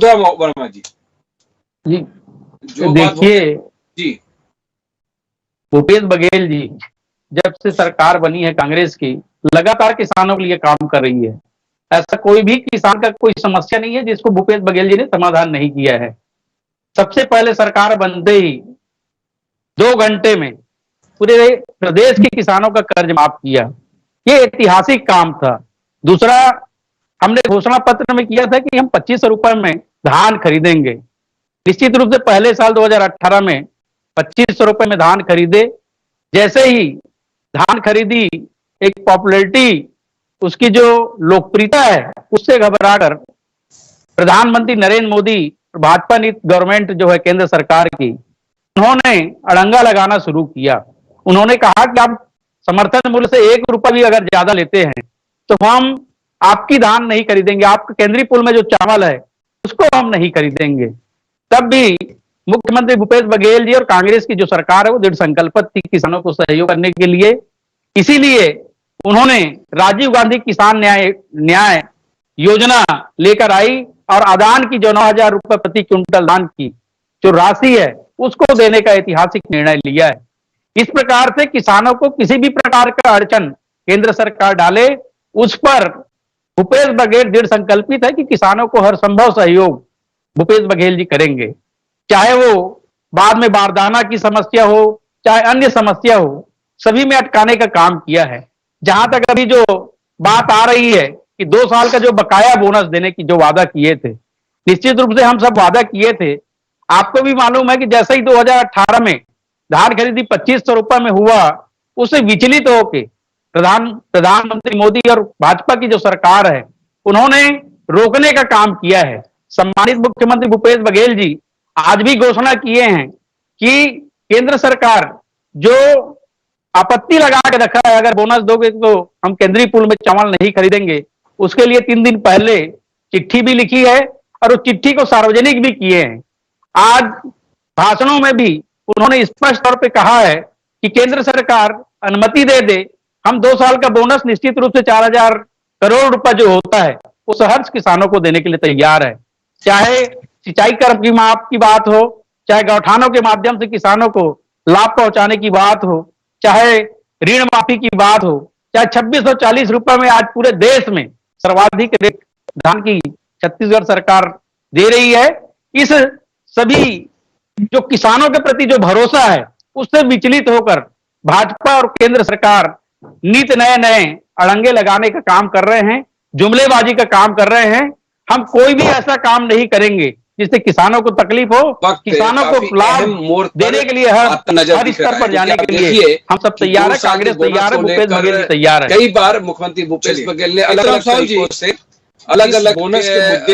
मधुरा वर्मा जी। जी जो देखिए जी, भूपेश बघेल जी जब से सरकार बनी है कांग्रेस की, लगातार किसानों के लिए काम कर रही है। ऐसा कोई भी किसान का कोई समस्या नहीं है जिसको भूपेश बघेल जी ने समाधान नहीं किया है। सबसे पहले सरकार बनते ही 2 घंटे में पूरे प्रदेश के किसानों का कर्ज माफ किया। ये ऐतिहासिक काम था। दूसरा, हमने घोषणा पत्र में किया था कि हम 2500 रुपए में धान खरीदेंगे। निश्चित रूप से पहले साल 2018 में 2500 रुपए में धान खरीदे। जैसे ही धान खरीदी, एक पॉपुलैरिटी, उसकी जो लोकप्रियता है, उससे घबराकर प्रधानमंत्री नरेंद्र मोदी, भाजपा नीति गवर्नमेंट जो है केंद्र सरकार की, उन्होंने अड़ंगा लगाना शुरू किया। उन्होंने कहा कि आप समर्थन मूल्य से 1 रुपया भी अगर ज्यादा लेते हैं तो हम आपकी धान नहीं खरीदेंगे, आपके केंद्रीय पूल में जो चावल है उसको हम नहीं खरीदेंगे। तब भी मुख्यमंत्री भूपेश बघेल जी और कांग्रेस की जो सरकार है वो दृढ़ संकल्पित थी किसानों को सहयोग करने के लिए। इसीलिए उन्होंने राजीव गांधी किसान न्याय योजना लेकर आई और आदान की जो 9,000 रुपए प्रति क्विंटल धान की जो राशि है उसको देने का ऐतिहासिक निर्णय लिया है। इस प्रकार से किसानों को किसी भी प्रकार का अड़चन केंद्र सरकार डाले, उस पर भूपेश बघेल दृढ़ संकल्पित है कि किसानों को हर संभव सहयोग भूपेश बघेल जी करेंगे। चाहे वो बाद में बारदाना की समस्या हो, चाहे अन्य समस्या हो, सभी में अटकाने का काम किया है। जहां तक अभी जो बात आ रही है कि 2 साल का जो बकाया बोनस देने की जो वादा किए थे, निश्चित रूप से हम सब वादा किए थे। आपको भी मालूम है कि जैसे ही 2018 में धान खरीदी 2500 रुपए में हुआ, उससे विचलित होके प्रधानमंत्री मोदी और भाजपा की जो सरकार है उन्होंने रोकने का काम किया है। सम्मानित मुख्यमंत्री भूपेश बघेल जी आज भी घोषणा किए हैं कि केंद्र सरकार जो आपत्ति लगा के रखा है, अगर बोनस दोगे तो हम केंद्रीय पूल में चावल नहीं खरीदेंगे, उसके लिए 3 दिन पहले चिट्ठी भी लिखी है और उस चिट्ठी को सार्वजनिक भी किए हैं। आज भाषणों में भी उन्होंने स्पष्ट तौर पे कहा है कि केंद्र सरकार अनुमति दे दे, हम 2 साल का बोनस निश्चित रूप से 4,000 करोड़ रुपए जो होता है वो सहर्ष किसानों को देने के लिए तैयार है। चाहे सिंचाई कर की माफ की बात हो, चाहे गौठानों के माध्यम से किसानों को लाभ पहुंचाने की बात हो, चाहे ऋण माफी की बात हो, चाहे 2640 रुपए में आज पूरे देश में सर्वाधिक रेट धान की छत्तीसगढ़ सरकार दे रही है। इस सभी जो किसानों के प्रति जो भरोसा है उससे विचलित होकर भाजपा और केंद्र सरकार नित नए अड़ंगे लगाने का काम कर रहे हैं, जुमलेबाजी का काम कर रहे हैं। हम कोई भी ऐसा काम नहीं करेंगे जिससे किसानों को तकलीफ हो, किसानों को लाभ देने के लिए हर स्तर पर जाने के लिए हम सब तैयार है। कांग्रेस तैयार है, भूपेश बघेल तैयार है। कई बार मुख्यमंत्री भूपेश बघेल ने अलग अलग बोनस के मुद्दे